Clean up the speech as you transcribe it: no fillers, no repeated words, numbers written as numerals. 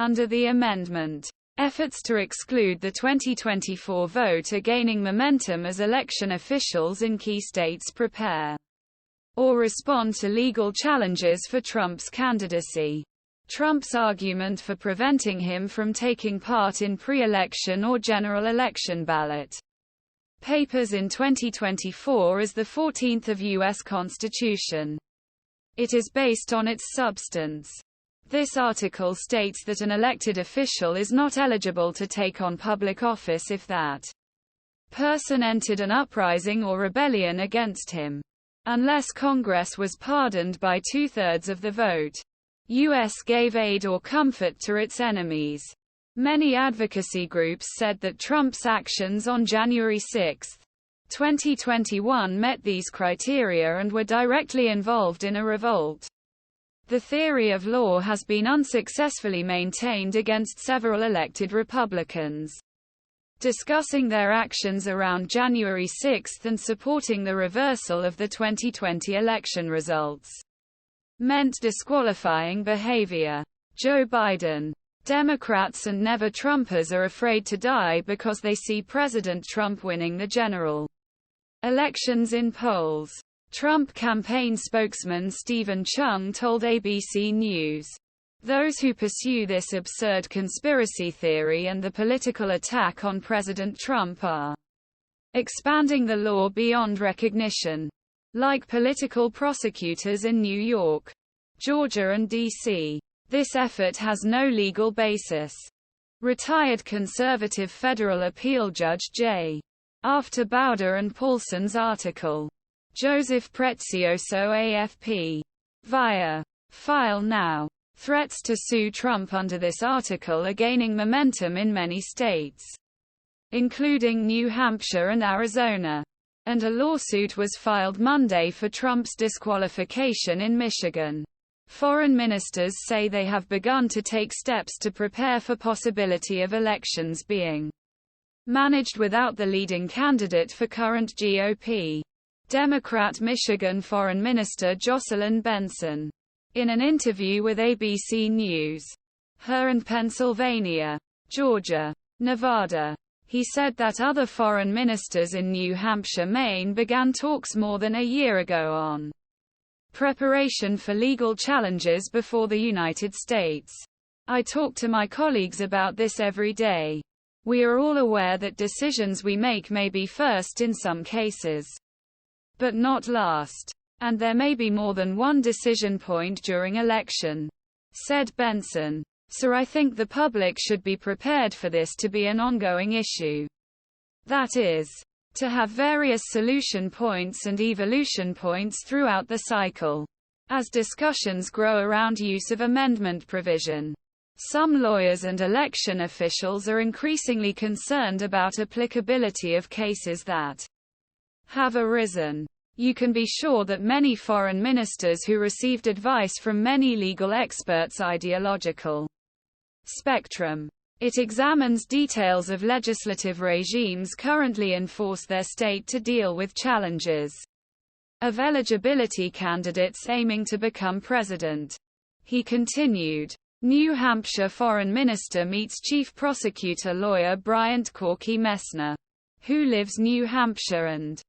Under the amendment, efforts to exclude the 2024 vote are gaining momentum as election officials in key states prepare or respond to legal challenges for Trump's candidacy. Trump's argument for preventing him from taking part in pre-election or general election ballot papers in 2024 is the 14th of U.S. Constitution. It is based on its substance. This article states that an elected official is not eligible to take on public office if that person entered an uprising or rebellion against him, unless Congress was pardoned by 2/3 of the vote. U.S. gave aid or comfort to its enemies. Many advocacy groups said that Trump's actions on January 6, 2021 met these criteria and were directly involved in a revolt. The theory of law has been unsuccessfully maintained against several elected Republicans, discussing their actions around January 6 and supporting the reversal of the 2020 election results meant disqualifying behavior. Joe Biden. Democrats and never-Trumpers are afraid to die because they see President Trump winning the general elections in polls. Trump campaign spokesman Steven Chung told ABC News, "Those who pursue this absurd conspiracy theory and the political attack on President Trump are expanding the law beyond recognition, like political prosecutors in New York, Georgia and D.C. This effort has no legal basis." Retired conservative federal appeal judge J. After Baude and Paulsen's article. Joseph PreziosoAFP. Via File Now. Threats to sue Trump under this article are gaining momentum in many states, including New Hampshire and Arizona. And a lawsuit was filed Monday for Trump's disqualification in Michigan. Foreign ministers say they have begun to take steps to prepare for possibility of elections being managed without the leading candidate for current GOP. Democrat Michigan Foreign Minister Jocelyn Benson. In an interview with ABC News, her and Pennsylvania, Georgia, Nevada, he said that other foreign ministers in New Hampshire, Maine began talks more than a year ago on preparation for legal challenges before the United States. "I talk to my colleagues about this every day. We are all aware that decisions we make may be first in some cases, but not last. And there may be more than one decision point during election," said Benson. "So I think the public should be prepared for this to be an ongoing issue. That is, to have various solution points and evolution points throughout the cycle, as discussions grow around use of amendment provision." Some lawyers and election officials are increasingly concerned about applicability of cases that have arisen. You can be sure that many foreign ministers who received advice from many legal experts ideological spectrum. It examines details of legislative regimes currently enforce their state to deal with challenges of eligibility candidates aiming to become president. He continued. New Hampshire Foreign Minister meets Chief Prosecutor Lawyer Bryant Corky Messner, who lives New Hampshire and